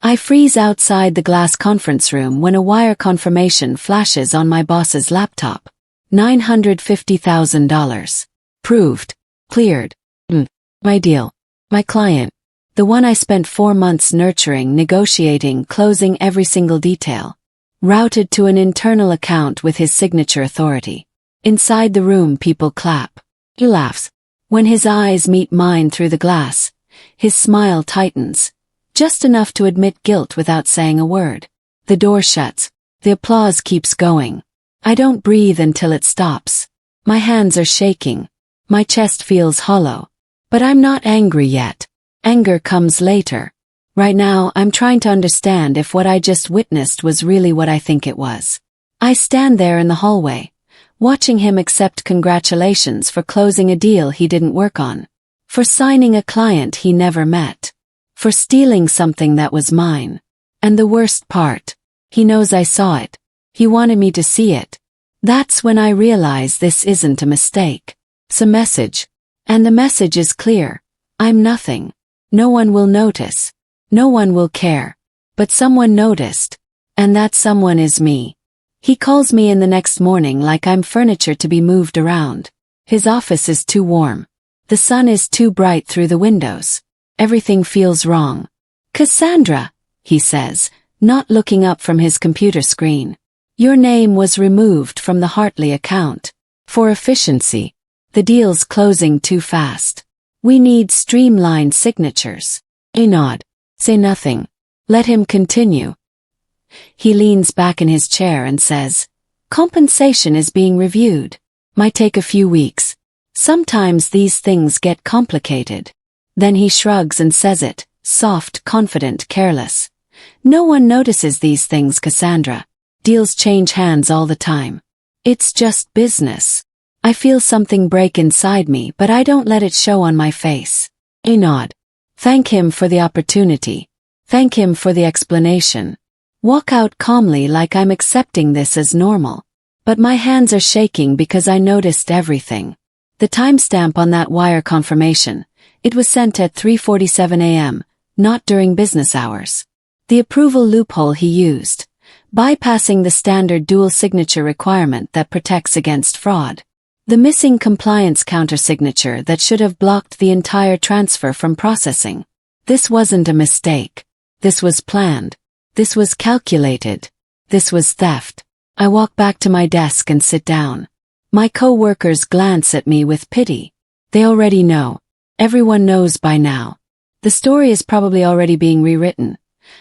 I freeze outside the glass conference room when a wire confirmation flashes on my boss's laptop. $950,000. Proved. Cleared. My deal. My client. The one I spent 4 months nurturing, negotiating, closing every single detail. Routed to an internal account with his signature authority. Inside the room, people clap. He laughs. When his eyes meet mine through the glass, his smile tightens, just enough to admit guilt without saying a word. The door shuts. The applause keeps going. I don't breathe until it stops. My hands are shaking. My chest feels hollow. But I'm not angry yet. Anger comes later. Right now, I'm trying to understand if what I just witnessed was really what I think it was. I stand there in the hallway, watching him accept congratulations for closing a deal he didn't work on, for signing a client he never met, for stealing something that was mine. And the worst part, he knows I saw it. He wanted me to see it. That's when I realize this isn't a mistake. It's a message. And the message is clear. I'm nothing. No one will notice. No one will care. But someone noticed. And that someone is me. He calls me in the next morning like I'm furniture to be moved around. His office is too warm. The sun is too bright through the windows. Everything feels wrong. Cassandra, he says, not looking up from his computer screen. Your name was removed from the Hartley account. For efficiency. The deal's closing too fast. We need streamlined signatures. I nod. Say nothing. Let him continue. He leans back in his chair and says, compensation is being reviewed. Might take a few weeks. Sometimes these things get complicated. Then he shrugs and says it, soft, confident, careless. No one notices these things, Cassandra. Deals change hands all the time. It's just business. I feel something break inside me, but I don't let it show on my face. I nod. Thank him for the opportunity. Thank him for the explanation. Walk out calmly like I'm accepting this as normal. But my hands are shaking because I noticed everything. The timestamp on that wire confirmation. It was sent at 3:47 a.m., not during business hours. The approval loophole he used. Bypassing the standard dual signature requirement that protects against fraud. The missing compliance countersignature that should have blocked the entire transfer from processing. This wasn't a mistake. This was planned. This was calculated. This was theft. I walk back to my desk and sit down. My co-workers glance at me with pity. They already know. Everyone knows by now. The story is probably already being rewritten.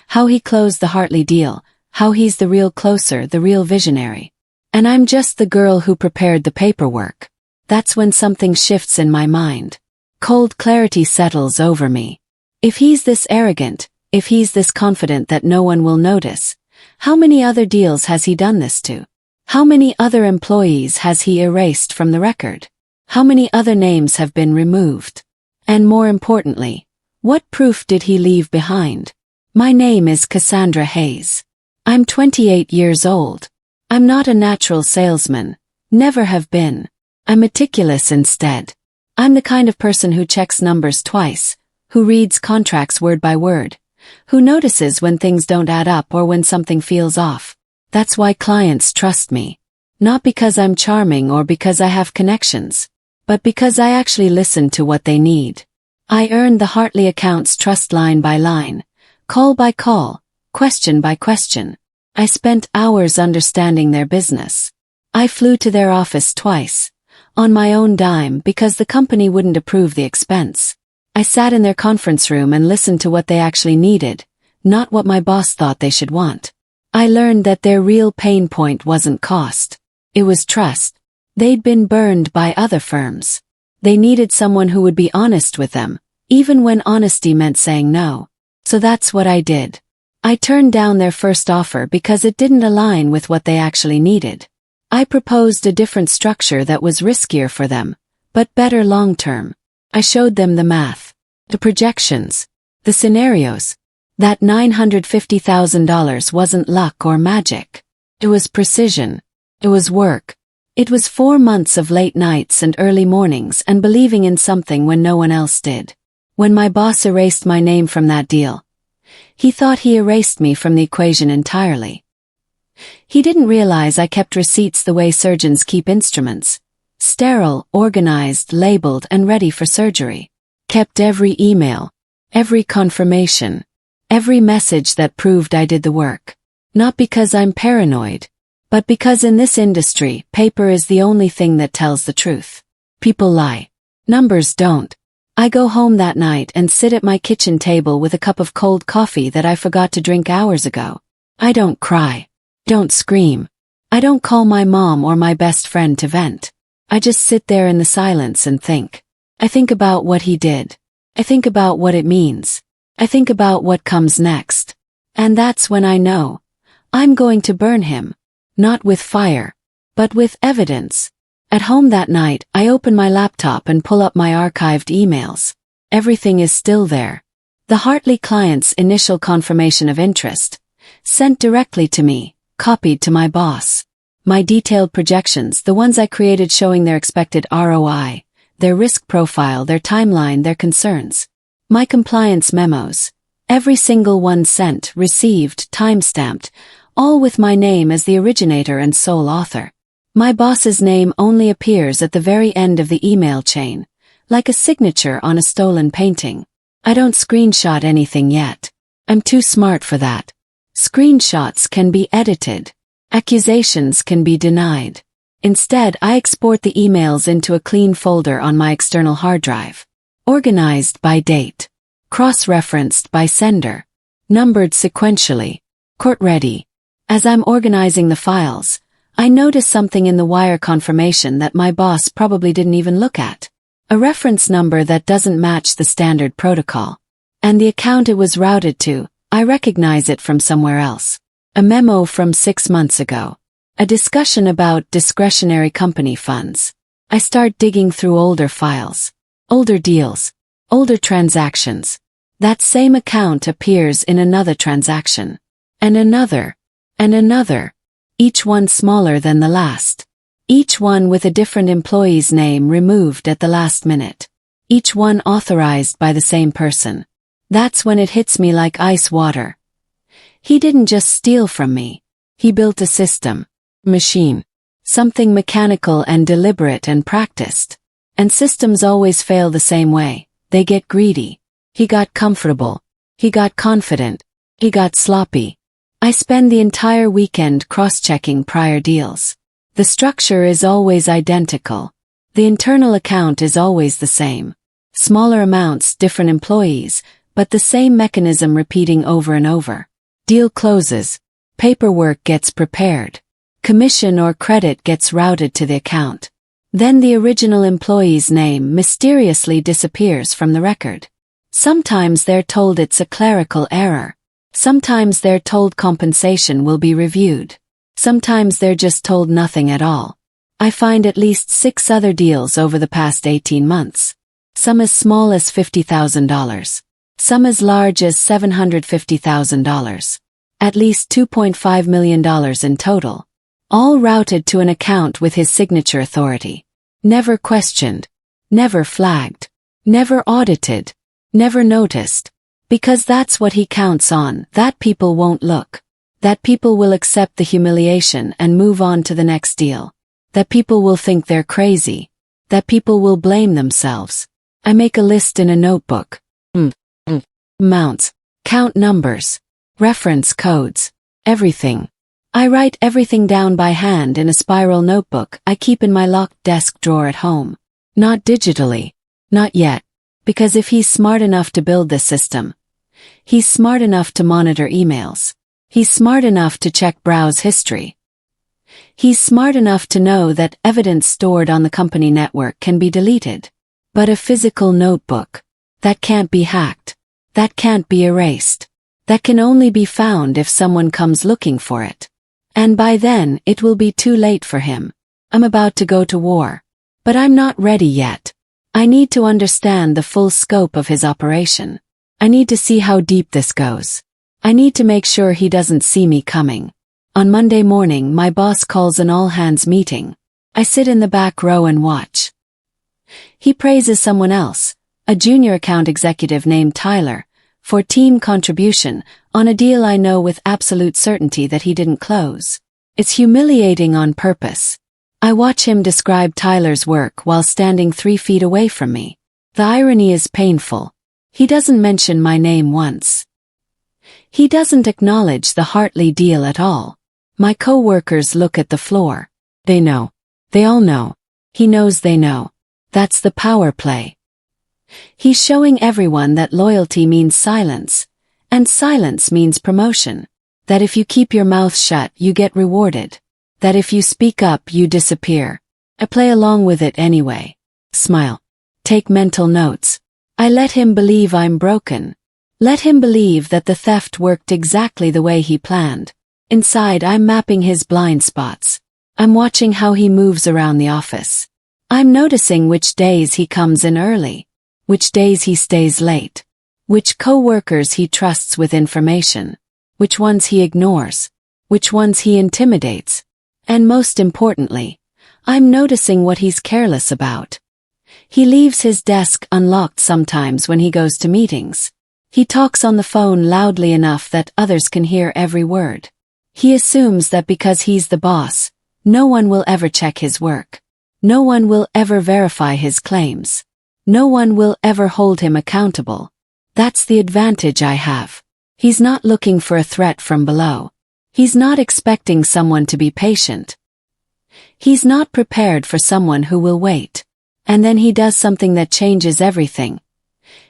How he closed the Hartley deal, how he's the real closer, the real visionary. And I'm just the girl who prepared the paperwork. That's when something shifts in my mind. Cold clarity settles over me. If he's this arrogant, if he's this confident that no one will notice, how many other deals has he done this to? How many other employees has he erased from the record? How many other names have been removed? And more importantly, what proof did he leave behind? My name is Cassandra Hayes. I'm 28 years old. I'm not a natural salesman. Never have been. I'm meticulous instead. I'm the kind of person who checks numbers twice, who reads contracts word by word, who notices when things don't add up or when something feels off. That's why clients trust me. Not because I'm charming or because I have connections, but because I actually listen to what they need. I earned the Hartley accounts trust line by line, call by call, question by question. I spent hours understanding their business. I flew to their office twice, on my own dime because the company wouldn't approve the expense. I sat in their conference room and listened to what they actually needed, not what my boss thought they should want. I learned that their real pain point wasn't cost. It was trust. They'd been burned by other firms. They needed someone who would be honest with them, even when honesty meant saying no. So that's what I did. I turned down their first offer because it didn't align with what they actually needed. I proposed a different structure that was riskier for them, but better long-term. I showed them the math, the projections, the scenarios. That $950,000 wasn't luck or magic. It was precision. It was work. It was 4 months of late nights and early mornings and believing in something when no one else did. When my boss erased my name from that deal, He thought he erased me from the equation entirely. He didn't realize I kept receipts the way surgeons keep instruments. Sterile, organized, labeled, and ready for surgery. Kept every email, every confirmation, every message that proved I did the work. Not because I'm paranoid, but because in this industry, paper is the only thing that tells the truth. People lie. Numbers don't. I go home that night and sit at my kitchen table with a cup of cold coffee that I forgot to drink hours ago. I don't cry. Don't scream. I don't call my mom or my best friend to vent. I just sit there in the silence and think. I think about what he did. I think about what it means. I think about what comes next. And that's when I know. I'm going to burn him. Not with fire, but with evidence. At home that night, I open my laptop and pull up my archived emails. Everything is still there. The Hartley client's initial confirmation of interest, sent directly to me, copied to my boss. My detailed projections, the ones I created showing their expected ROI, their risk profile, their timeline, their concerns. My compliance memos, every single one sent, received, timestamped, all with my name as the originator and sole author. My boss's name only appears at the very end of the email chain, like a signature on a stolen painting. I don't screenshot anything yet. I'm too smart for that. Screenshots can be edited. Accusations can be denied. Instead, I export the emails into a clean folder on my external hard drive. Organized by date. Cross-referenced by sender. Numbered sequentially. Court-ready. As I'm organizing the files, I notice something in the wire confirmation that my boss probably didn't even look at. A reference number that doesn't match the standard protocol. And the account it was routed to, I recognize it from somewhere else. A memo from 6 months ago. A discussion about discretionary company funds. I start digging through older files. Older deals. Older transactions. That same account appears in another transaction. And another. And another. Each one smaller than the last. Each one with a different employee's name removed at the last minute. Each one authorized by the same person. That's when it hits me like ice water. He didn't just steal from me. He built a system. Machine. Something mechanical and deliberate and practiced. And systems always fail the same way. They get greedy. He got comfortable. He got confident. He got sloppy. I spend the entire weekend cross-checking prior deals. The structure is always identical. The internal account is always the same. Smaller amounts, different employees, but the same mechanism repeating over and over. Deal closes. Paperwork gets prepared. Commission or credit gets routed to the account. Then the original employee's name mysteriously disappears from the record. Sometimes they're told it's a clerical error. Sometimes they're told compensation will be reviewed. Sometimes they're just told nothing at all. I find at least 6 other deals over the past 18 months. Some as small as $50,000. Some as large as $750,000. At least $2.5 million in total. All routed to an account with his signature authority. Never questioned. Never flagged. Never audited. Never noticed. Because that's what he counts on, that people won't look. That people will accept the humiliation and move on to the next deal. That people will think they're crazy. That people will blame themselves. I make a list in a notebook. Amounts. Count numbers. Reference codes. Everything. I write everything down by hand in a spiral notebook I keep in my locked desk drawer at home. Not digitally. Not yet. Because if he's smart enough to build this system, he's smart enough to monitor emails. He's smart enough to check browse history. He's smart enough to know that evidence stored on the company network can be deleted. But a physical notebook, that can't be hacked. That can't be erased. That can only be found if someone comes looking for it. And by then, it will be too late for him. I'm about to go to war. But I'm not ready yet. I need to understand the full scope of his operation. I need to see how deep this goes. I need to make sure he doesn't see me coming. On Monday morning, my boss calls an all-hands meeting. I sit in the back row and watch. He praises someone else, a junior account executive named Tyler, for team contribution, on a deal I know with absolute certainty that he didn't close. It's humiliating on purpose. I watch him describe Tyler's work while standing 3 feet away from me. The irony is painful. He doesn't mention my name once. He doesn't acknowledge the Hartley deal at all. My co-workers look at the floor. They know. They all know. He knows they know. That's the power play. He's showing everyone that loyalty means silence, and silence means promotion. That if you keep your mouth shut, you get rewarded. That if you speak up, you disappear. I play along with it anyway. Smile. Take mental notes. I let him believe I'm broken. Let him believe that the theft worked exactly the way he planned. Inside, I'm mapping his blind spots. I'm watching how he moves around the office. I'm noticing which days he comes in early, which days he stays late, which co-workers he trusts with information, which ones he ignores, which ones he intimidates, and most importantly, I'm noticing what he's careless about. He leaves his desk unlocked sometimes when he goes to meetings. He talks on the phone loudly enough that others can hear every word. He assumes that because he's the boss, no one will ever check his work. No one will ever verify his claims. No one will ever hold him accountable. That's the advantage I have. He's not looking for a threat from below. He's not expecting someone to be patient. He's not prepared for someone who will wait. And then he does something that changes everything.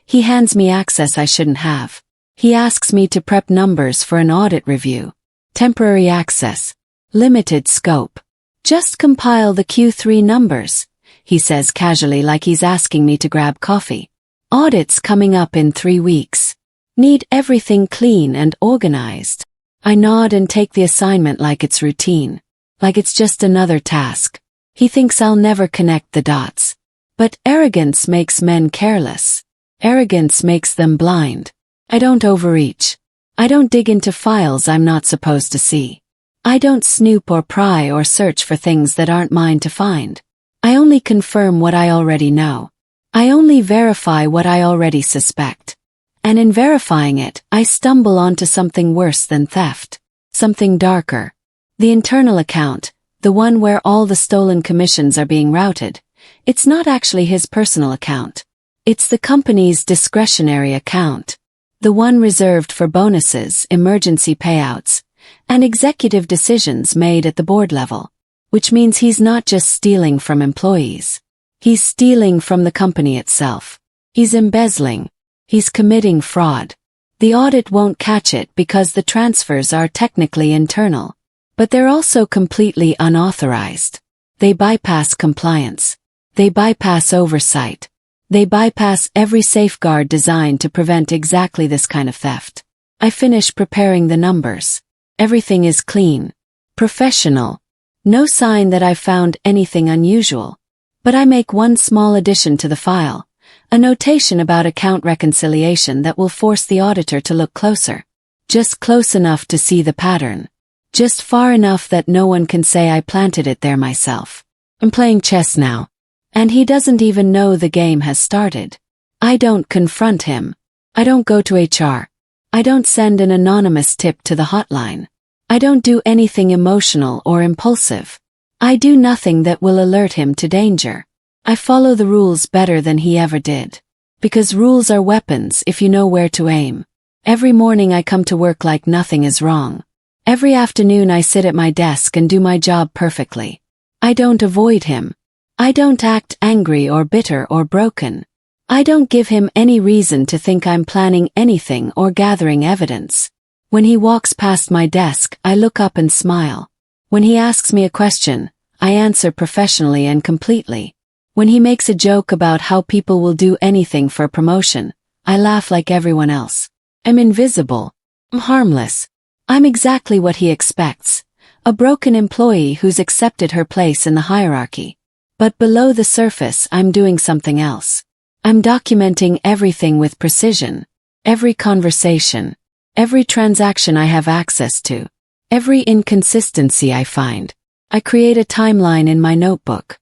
He hands me access I shouldn't have. He asks me to prep numbers for an audit review. Temporary access. Limited scope. Just compile the Q3 numbers, he says casually like he's asking me to grab coffee. Audit's coming up in 3 weeks. Need everything clean and organized. I nod and take the assignment like it's routine. Like it's just another task. He thinks I'll never connect the dots. But arrogance makes men careless. Arrogance makes them blind. I don't overreach. I don't dig into files I'm not supposed to see. I don't snoop or pry or search for things that aren't mine to find. I only confirm what I already know. I only verify what I already suspect. And in verifying it, I stumble onto something worse than theft. Something darker. The internal account, the one where all the stolen commissions are being routed. It's not actually his personal account. It's the company's discretionary account. The one reserved for bonuses, emergency payouts, and executive decisions made at the board level. Which means he's not just stealing from employees. He's stealing from the company itself. He's embezzling. He's committing fraud. The audit won't catch it because the transfers are technically internal. But they're also completely unauthorized. They bypass compliance. They bypass oversight. They bypass every safeguard designed to prevent exactly this kind of theft. I finish preparing the numbers. Everything is clean. Professional. No sign that I've found anything unusual. But I make one small addition to the file. A notation about account reconciliation that will force the auditor to look closer. Just close enough to see the pattern. Just far enough that no one can say I planted it there myself. I'm playing chess now. And he doesn't even know the game has started. I don't confront him. I don't go to HR. I don't send an anonymous tip to the hotline. I don't do anything emotional or impulsive. I do nothing that will alert him to danger. I follow the rules better than he ever did. Because rules are weapons if you know where to aim. Every morning I come to work like nothing is wrong. Every afternoon I sit at my desk and do my job perfectly. I don't avoid him. I don't act angry or bitter or broken. I don't give him any reason to think I'm planning anything or gathering evidence. When he walks past my desk, I look up and smile. When he asks me a question, I answer professionally and completely. When he makes a joke about how people will do anything for a promotion, I laugh like everyone else. I'm invisible. I'm harmless. I'm exactly what he expects. A broken employee who's accepted her place in the hierarchy. But below the surface, I'm doing something else. I'm documenting everything with precision. Every conversation. Every transaction I have access to. Every inconsistency I find. I create a timeline in my notebook.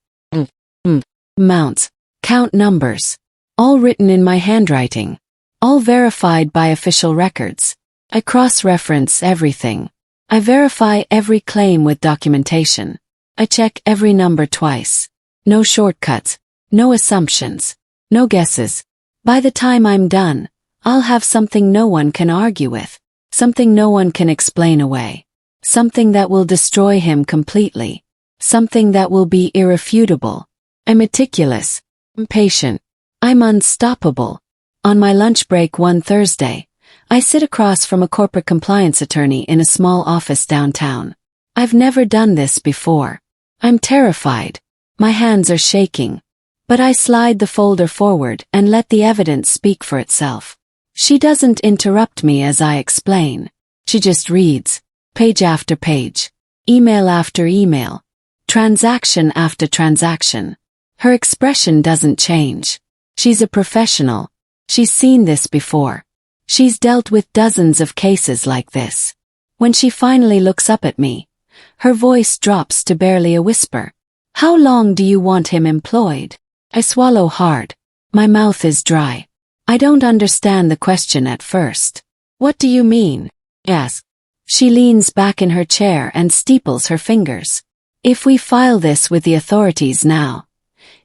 Amounts. Count numbers. All written in my handwriting. all verified by official records. I cross-reference everything. I verify every claim with documentation. I check every number twice. No shortcuts, no assumptions, no guesses. By the time I'm done, I'll have something no one can argue with, something no one can explain away, something that will destroy him completely, something that will be irrefutable. I'm meticulous, I'm patient, I'm unstoppable. On my lunch break one Thursday, I sit across from a corporate compliance attorney in a small office downtown. I've never done this before. I'm terrified. My hands are shaking. But I slide the folder forward and let the evidence speak for itself. She doesn't interrupt me as I explain. She just reads, page after page, email after email, transaction after transaction. Her expression doesn't change. She's a professional. She's seen this before. She's dealt with dozens of cases like this. When she finally looks up at me, her voice drops to barely a whisper. How long do you want him employed? I swallow hard. My mouth is dry. I don't understand the question at first. What do you mean? Yes. She leans back in her chair and steeples her fingers. If we file this with the authorities now,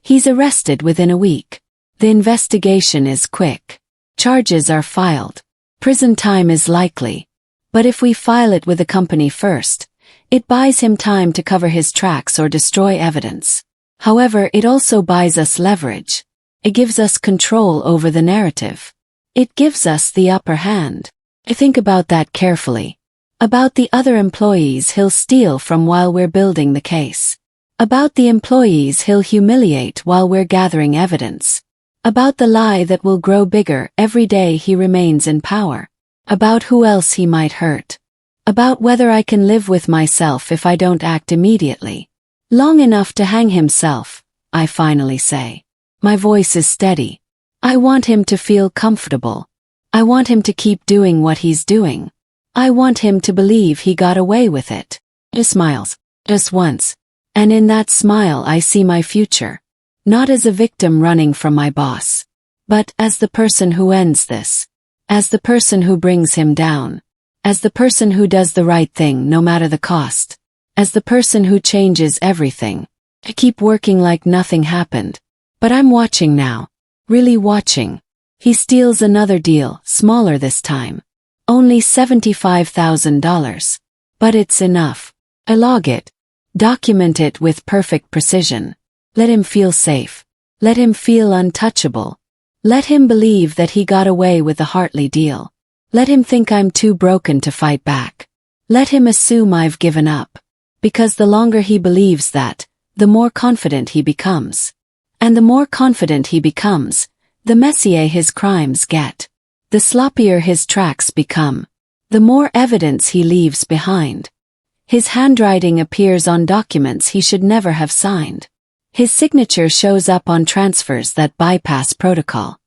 he's arrested within a week. The investigation is quick. Charges are filed. Prison time is likely. But if we file it with the company first, it buys him time to cover his tracks or destroy evidence. However, it also buys us leverage. It gives us control over the narrative. It gives us the upper hand. I think about that carefully. About the other employees he'll steal from while we're building the case. About the employees he'll humiliate while we're gathering evidence. About the lie that will grow bigger every day he remains in power. About who else he might hurt. About whether I can live with myself if I don't act immediately. Long enough to hang himself, I finally say. My voice is steady. I want him to feel comfortable. I want him to keep doing what he's doing. I want him to believe he got away with it. He smiles. Just once. And in that smile I see my future. Not as a victim running from my boss, but as the person who ends this. As the person who brings him down. As the person who does the right thing no matter the cost. As the person who changes everything. I keep working like nothing happened. But I'm watching now. Really watching. He steals another deal, smaller this time. Only $75,000. But it's enough. I log it. Document it with perfect precision. Let him feel safe. Let him feel untouchable. Let him believe that he got away with the Hartley deal. Let him think I'm too broken to fight back. Let him assume I've given up. Because the longer he believes that, the more confident he becomes. And the more confident he becomes, the messier his crimes get. The sloppier his tracks become. The more evidence he leaves behind. His handwriting appears on documents he should never have signed. His signature shows up on transfers that bypass protocol.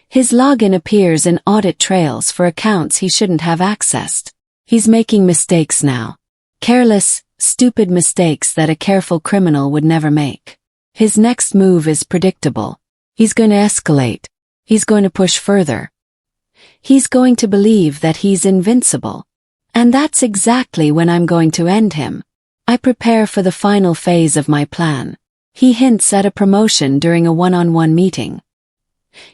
His login appears in audit trails for accounts he shouldn't have accessed. He's making mistakes now. Careless, stupid mistakes that a careful criminal would never make. His next move is predictable. He's going to escalate. He's going to push further. He's going to believe that he's invincible. And that's exactly when I'm going to end him. I prepare for the final phase of my plan. He hints at a promotion during a one-on-one meeting.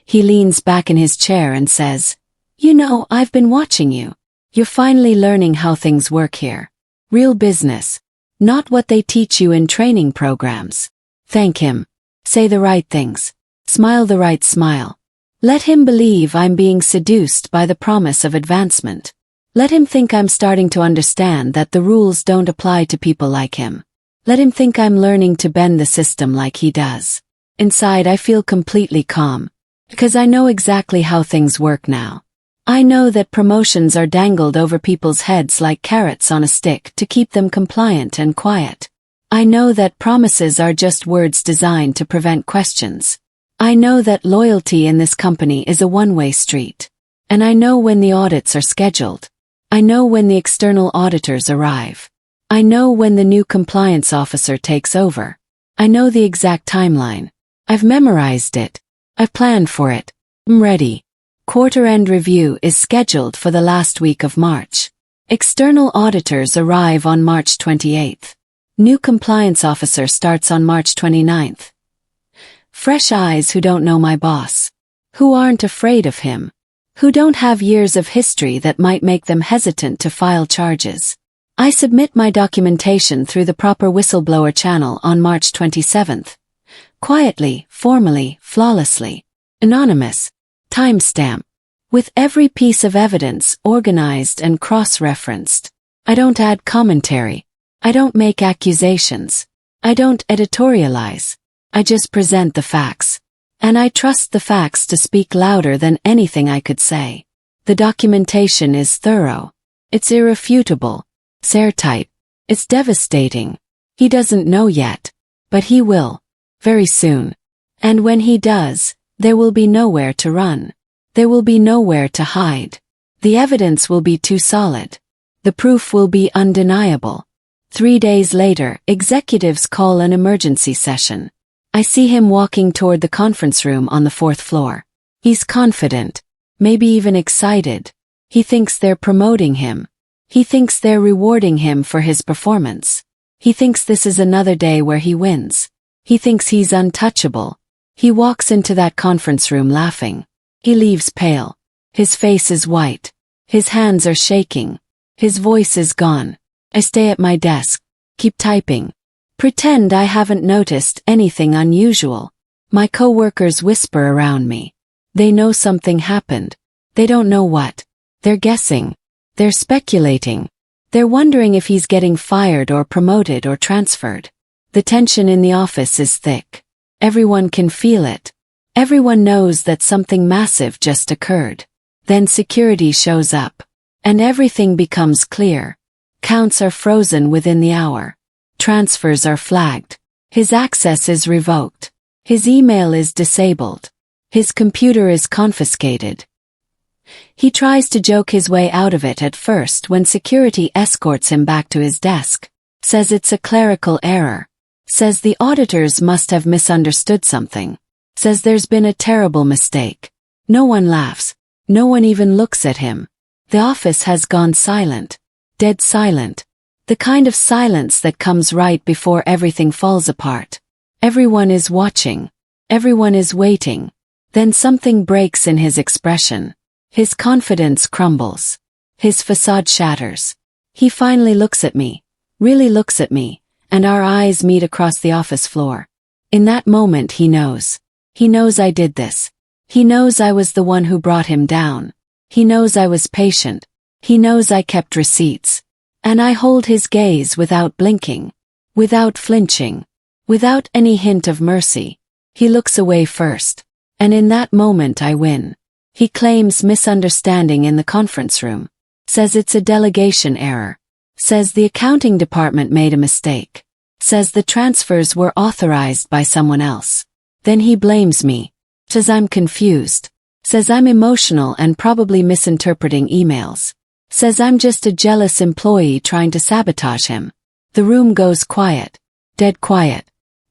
He leans back in his chair and says, "You know, I've been watching you. You're finally learning how things work here. Real business. Not what they teach you in training programs." Thank him. Say the right things. Smile the right smile. Let him believe I'm being seduced by the promise of advancement. Let him think I'm starting to understand that the rules don't apply to people like him. Let him think I'm learning to bend the system like he does. Inside I feel completely calm. Because I know exactly how things work now. I know that promotions are dangled over people's heads like carrots on a stick to keep them compliant and quiet. I know that promises are just words designed to prevent questions. I know that loyalty in this company is a one-way street. And I know when the audits are scheduled. I know when the external auditors arrive. I know when the new compliance officer takes over. I know the exact timeline. I've memorized it. I've planned for it. I'm ready. Quarter-end review is scheduled for the last week of March. External auditors arrive on March 28th. New compliance officer starts on March 29th. Fresh eyes who don't know my boss. Who aren't afraid of him. Who don't have years of history that might make them hesitant to file charges. I submit my documentation through the proper whistleblower channel on March 27th. Quietly, formally, flawlessly. Anonymous. Timestamp. With every piece of evidence organized and cross-referenced. I don't add commentary. I don't make accusations. I don't editorialize. I just present the facts. And I trust the facts to speak louder than anything I could say. The documentation is thorough. It's irrefutable. It's airtight. It's devastating. He doesn't know yet. But he will. Very soon. And when he does, there will be nowhere to run. There will be nowhere to hide. The evidence will be too solid. The proof will be undeniable. 3 days later, executives call an emergency session. I see him walking toward the conference room on the 4th floor. He's confident, maybe even excited. He thinks they're promoting him. He thinks they're rewarding him for his performance. He thinks this is another day where he wins. He thinks he's untouchable. He walks into that conference room laughing. He leaves pale. His face is white. His hands are shaking. His voice is gone. I stay at my desk. Keep typing. Pretend I haven't noticed anything unusual. My coworkers whisper around me. They know something happened. They don't know what. They're guessing. They're speculating. They're wondering if he's getting fired or promoted or transferred. The tension in the office is thick. Everyone can feel it. Everyone knows that something massive just occurred. Then security shows up. And everything becomes clear. Counts are frozen within the hour. Transfers are flagged. His access is revoked. His email is disabled. His computer is confiscated. He tries to joke his way out of it at first when security escorts him back to his desk. Says it's a clerical error. Says the auditors must have misunderstood something. Says there's been a terrible mistake. No one laughs. No one even looks at him. The office has gone silent. Dead silent. The kind of silence that comes right before everything falls apart. Everyone is watching. Everyone is waiting. Then something breaks in his expression. His confidence crumbles. His facade shatters. He finally looks at me. Really looks at me. And our eyes meet across the office floor. In that moment he knows. He knows I did this. He knows I was the one who brought him down. He knows I was patient. He knows I kept receipts. And I hold his gaze without blinking. Without flinching. Without any hint of mercy. He looks away first. And in that moment I win. He claims misunderstanding in the conference room. Says it's a delegation error. Says the accounting department made a mistake. Says the transfers were authorized by someone else. Then he blames me. Says I'm confused. Says I'm emotional and probably misinterpreting emails. Says I'm just a jealous employee trying to sabotage him. The room goes quiet. Dead quiet.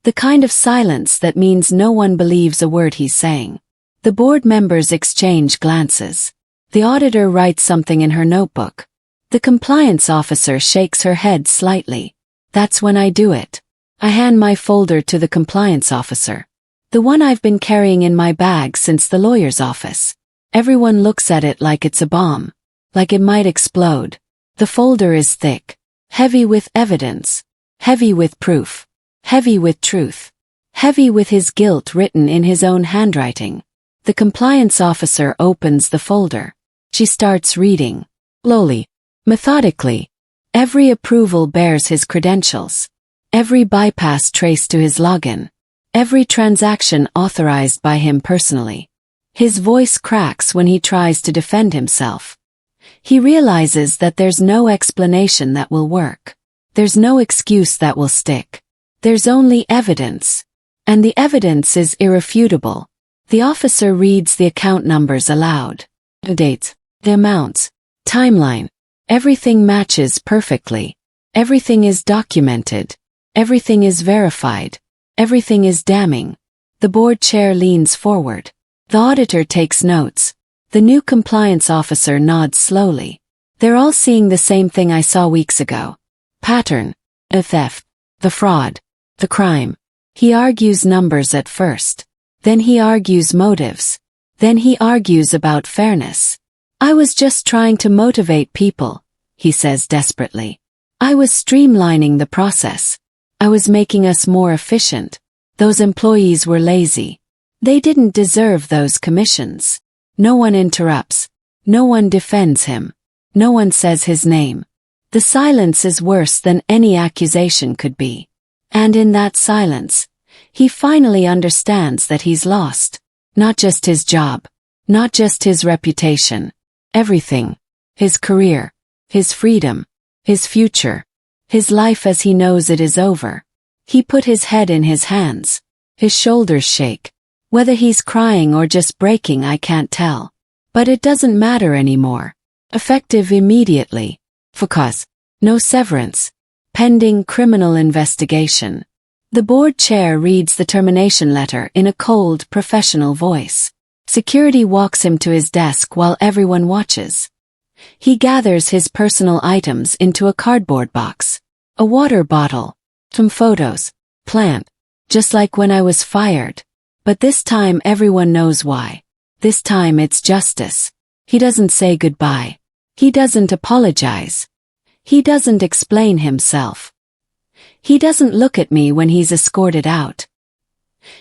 The kind of silence that means no one believes a word he's saying. The board members exchange glances. The auditor writes something in her notebook. The compliance officer shakes her head slightly. That's when I do it. I hand my folder to the compliance officer. The one I've been carrying in my bag since the lawyer's office. Everyone looks at it like it's a bomb. Like it might explode. The folder is thick. Heavy with evidence. Heavy with proof. Heavy with truth. Heavy with his guilt written in his own handwriting. The compliance officer opens the folder. She starts reading. Slowly. Methodically. Every approval bears his credentials. Every bypass traced to his login. Every transaction authorized by him personally. His voice cracks when he tries to defend himself. He realizes that there's no explanation that will work. There's no excuse that will stick. There's only evidence. And the evidence is irrefutable. The officer reads the account numbers aloud. The dates, the amounts, timeline. Everything matches perfectly. Everything is documented. Everything is verified. Everything is damning. The board chair leans forward. The auditor takes notes. The new compliance officer nods slowly. They're all seeing the same thing I saw weeks ago. Pattern. The theft. The fraud. The crime. He argues numbers at first. Then he argues motives. Then he argues about fairness. I was just trying to motivate people, he says desperately. I was streamlining the process. I was making us more efficient. Those employees were lazy. They didn't deserve those commissions. No one interrupts. No one defends him. No one says his name. The silence is worse than any accusation could be. And in that silence, he finally understands that he's lost. Not just his job. Not just his reputation. Everything. His career. His freedom. His future. His life as he knows it is over. He put his head in his hands. His shoulders shake. Whether he's crying or just breaking I can't tell. But it doesn't matter anymore. Effective immediately. Because. No severance. Pending criminal investigation. The board chair reads the termination letter in a cold, professional voice. Security walks him to his desk while everyone watches. He gathers his personal items into a cardboard box. A water bottle. Some photos. Plant. Just like when I was fired. But this time everyone knows why. This time it's justice. He doesn't say goodbye. He doesn't apologize. He doesn't explain himself. He doesn't look at me when he's escorted out.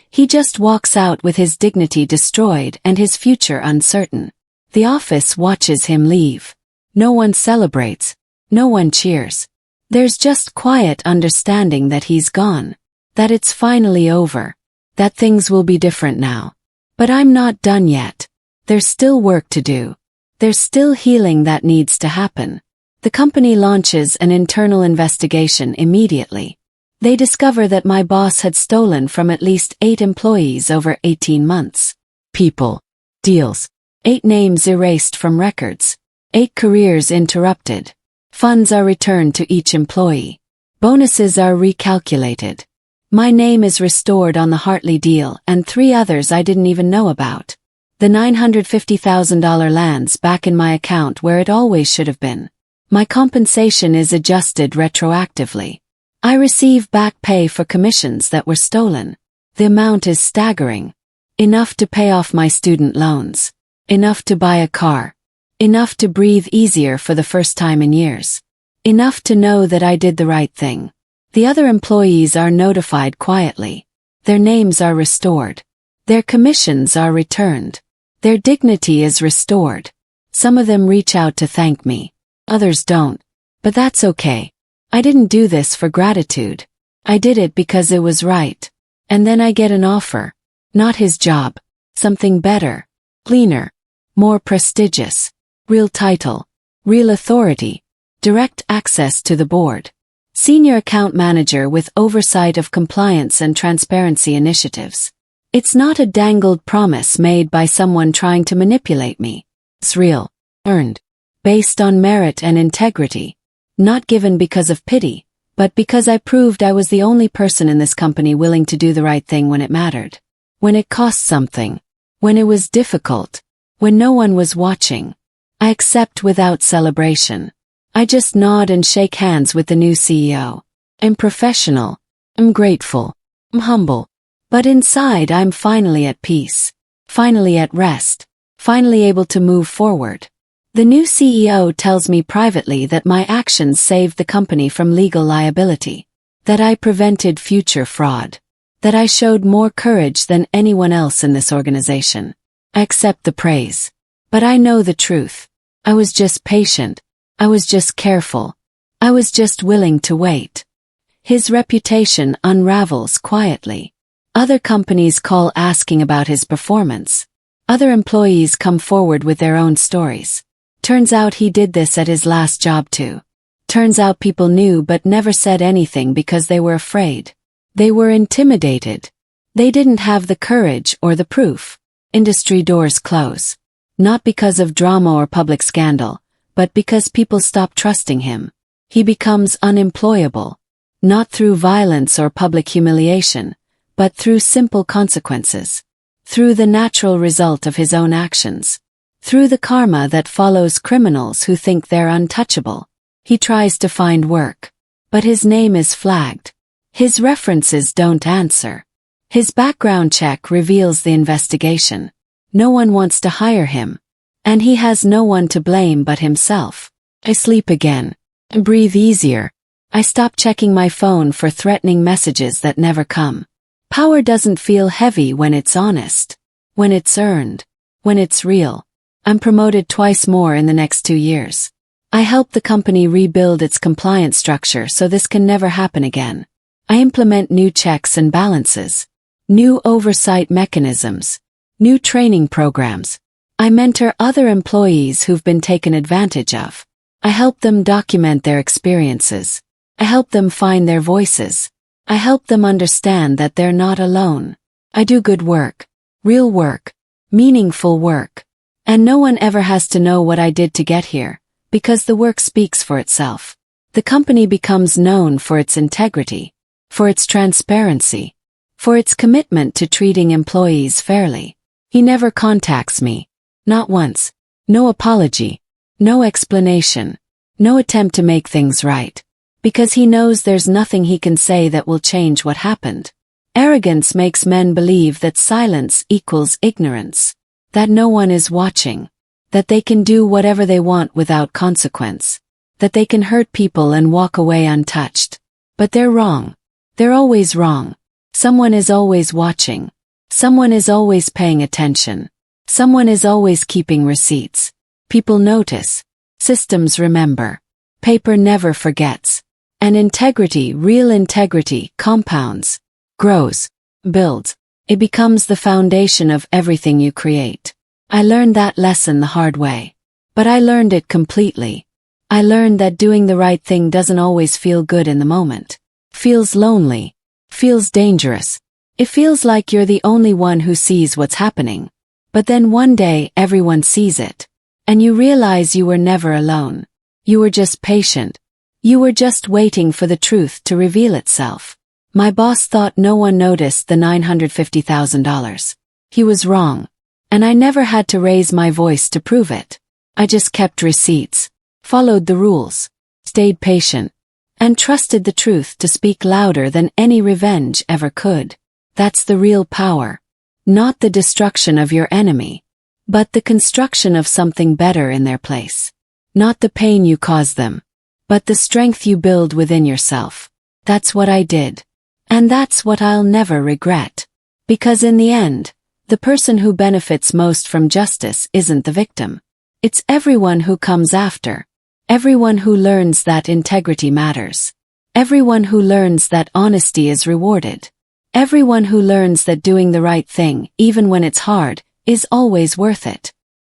He just walks out with his dignity destroyed and his future uncertain. The office watches him leave. No one celebrates. No one cheers. There's just quiet understanding that he's gone. That it's finally over. That things will be different now. But I'm not done yet. There's still work to do. There's still healing that needs to happen. The company launches an internal investigation immediately. They discover that my boss had stolen from at least 8 employees over 18 months. People. Deals. 8 names erased from records. 8 careers interrupted. Funds are returned to each employee. Bonuses are recalculated. My name is restored on the Hartley deal and 3 others I didn't even know about. The $950,000 lands back in my account where it always should have been. My compensation is adjusted retroactively. I receive back pay for commissions that were stolen. The amount is staggering. Enough to pay off my student loans. Enough to buy a car. Enough to breathe easier for the first time in years. Enough to know that I did the right thing. The other employees are notified quietly. Their names are restored. Their commissions are returned. Their dignity is restored. Some of them reach out to thank me. Others don't. But that's okay. I didn't do this for gratitude. I did it because it was right. And then I get an offer. Not his job. Something better. Cleaner. More prestigious. Real title. Real authority. Direct access to the board. Senior account manager with oversight of compliance and transparency initiatives. It's not a dangled promise made by someone trying to manipulate me. It's real. Earned. Based on merit and integrity. Not given because of pity, but because I proved I was the only person in this company willing to do the right thing when it mattered. When it cost something. When it was difficult. When no one was watching. I accept without celebration. I just nod and shake hands with the new CEO. I'm professional. I'm grateful. I'm humble. But inside I'm finally at peace. Finally at rest. Finally able to move forward. The new CEO tells me privately that my actions saved the company from legal liability. That I prevented future fraud. That I showed more courage than anyone else in this organization. I accept the praise. But I know the truth. I was just patient. I was just careful. I was just willing to wait. His reputation unravels quietly. Other companies call asking about his performance. Other employees come forward with their own stories. Turns out he did this at his last job too. Turns out people knew but never said anything because they were afraid. They were intimidated. They didn't have the courage or the proof. Industry doors close. Not because of drama or public scandal, but because people stop trusting him. He becomes unemployable. Not through violence or public humiliation, but through simple consequences. Through the natural result of his own actions. Through the karma that follows criminals who think they're untouchable. He tries to find work. But his name is flagged. His references don't answer. His background check reveals the investigation. No one wants to hire him. And he has no one to blame but himself. I sleep again. I breathe easier. I stop checking my phone for threatening messages that never come. Power doesn't feel heavy when it's honest. When it's earned. When it's real. I'm promoted twice more in the next 2 years. I help the company rebuild its compliance structure so this can never happen again. I implement new checks and balances. New oversight mechanisms. New training programs. I mentor other employees who've been taken advantage of. I help them document their experiences. I help them find their voices. I help them understand that they're not alone. I do good work. Real work. Meaningful work. And no one ever has to know what I did to get here, because the work speaks for itself. The company becomes known for its integrity, for its transparency, for its commitment to treating employees fairly. He never contacts me. Not once. No apology. No explanation. No attempt to make things right. Because he knows there's nothing he can say that will change what happened. Arrogance makes men believe that silence equals ignorance. That no one is watching. That they can do whatever they want without consequence. That they can hurt people and walk away untouched. But they're wrong. They're always wrong. Someone is always watching. Someone is always paying attention. Someone is always keeping receipts. People notice. Systems remember. Paper never forgets. And integrity, real integrity, compounds, grows, builds. It becomes the foundation of everything you create. I learned that lesson the hard way. But I learned it completely. I learned that doing the right thing doesn't always feel good in the moment. Feels lonely. Feels dangerous. It feels like you're the only one who sees what's happening. But then one day everyone sees it. And you realize you were never alone. You were just patient. You were just waiting for the truth to reveal itself. My boss thought no one noticed the $950,000. He was wrong. And I never had to raise my voice to prove it. I just kept receipts, followed the rules, stayed patient, and trusted the truth to speak louder than any revenge ever could. That's the real power. Not the destruction of your enemy, but the construction of something better in their place. Not the pain you cause them, but the strength you build within yourself. That's what I did. And that's what I'll never regret. Because in the end, the person who benefits most from justice isn't the victim. It's everyone who comes after. Everyone who learns that integrity matters. Everyone who learns that honesty is rewarded. Everyone who learns that doing the right thing, even when it's hard, is always worth it.